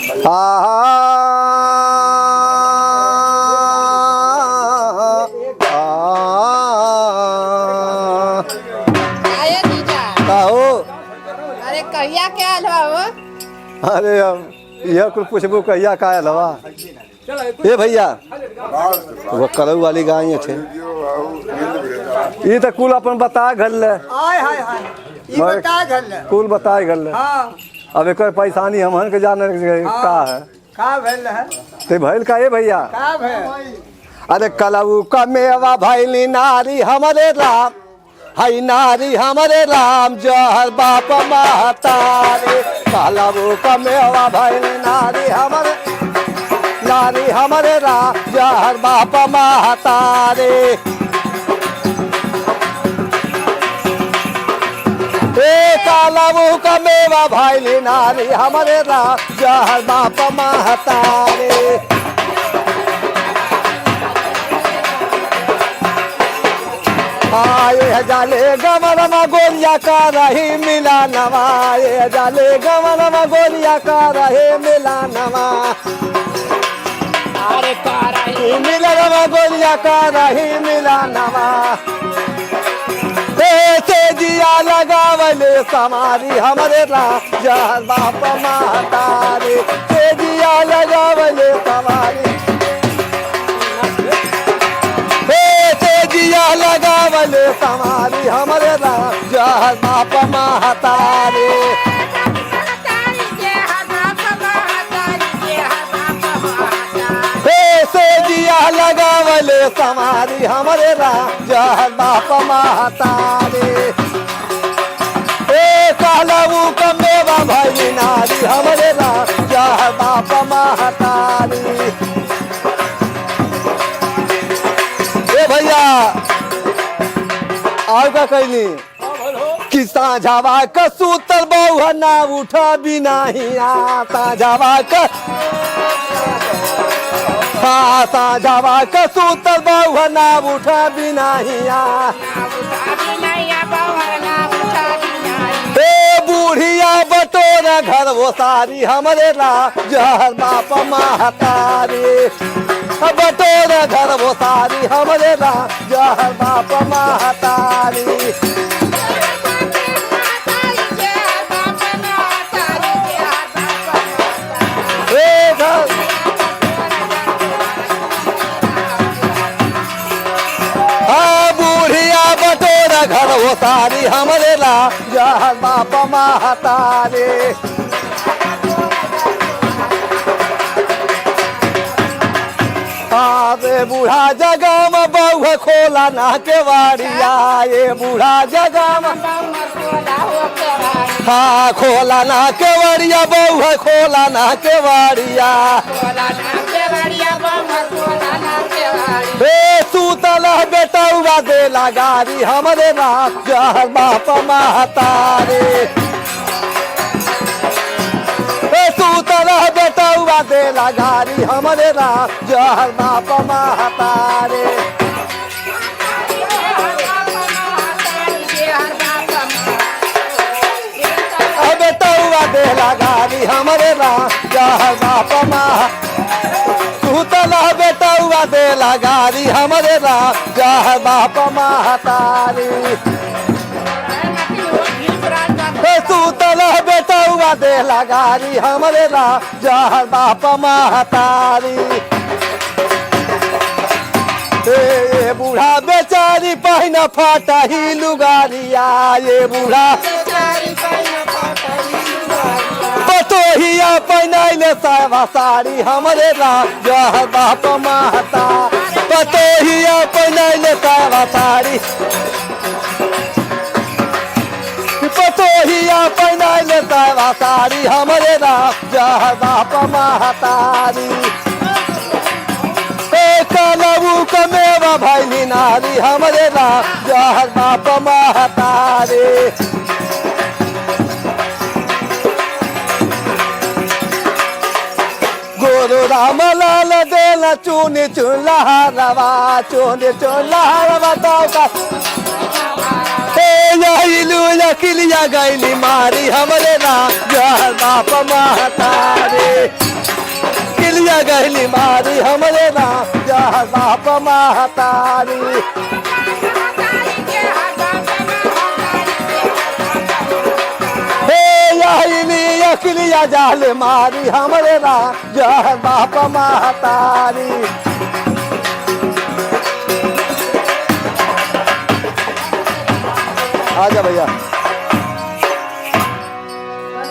अरे कहिया क्या हलवा? अरे यह कुछ पूछबू कहिया का हलवा? ये भैया वो करऊ वाली गाय छे ये तो कुल अपन बता घर ले कुल बताए घर ले। अब एक परेशानी हमन के जाने का है का भेल है ते भैल का ये भैया का भेल? अरे कलऊ का मेवा भैली नारी हमारे राम हई नारी हमारे राम जहर बाप महतारे कलऊ का मेवा भैली नारी हमारे राम जहर बाप महतारे कालू का मेवा भैली नारी हमारे राम जहर बाप महतारे। आए जाले गमरमा गोलिया का रही मिला नवा ये जाले गमरमा गोलिया का रहे मिला नवा अरे मिला गोलिया का रही मिला नवा जिया लगावले समारी हमारे जहर बाप महतारे जिया लगावले समारी जिया लगावले समारी हमारे जहर बाप महतारे जिया लगावले समारी हमारे जहर बाप महतारे कालू का मेवा भैली नारी हमारे जहर बाप महतारी। भैया और का कहली कि साझावा का सूतर बहु ना उठा बिना ही साझावा का साझावा का सूतर बहु ना उठा बिना ही बूढ़िया बटोरा घर वो सारी हमारे जहर बाप महतारी बटोरा घर वो सारी हमारे जहर बाप महतारी। बूढ़िया बटोरा घर वो सारी हमारे जहर बाप महतारी। रे बूढ़ा जगह में बहु खोला ना के वाड़िया ये बूढ़ा जगह में खोला ना के वाड़िया बहु खोला ना के वाड़िया सूतल बेटा हुआ दे लगारी हमारे जहर बाप महतारे सूतल बेटा हुआ दे लगारी हमारे जहर बाप महतारे बेटा हुआ दे लगारी हमारे जहर बाप सूतल बेटा हुआ दे लगारी हमारे जहर बाप महतारी सूतल बेटा हुआ दे लगारी हमारे जहर बाप महतारी। ये बूढ़ा बेचारी पहना फाटा ही लुगारिया ये बूढ़ा पतोहिया पहनाइले सावा साड़ी हमारे जहर बाप महता पतोहिया पहनाइले सावा साड़ी पतोहिया पहनाइले सावा साड़ी हमारे जहर बाप महतारी। कलऊ का मेवा भैली नारी हमारे जहर बाप महतारी। गुरु राम लाल देला चुनी चुल्हा चुनी चुल्हा तो किलिया गैली मारी हमारे जहर बाप महतारी। गहली मारी हमरे राम जहर बाप महतारी। हे अखिलिया जाल मारी हमरे राम जहर बाप महतारी। आजा भैया।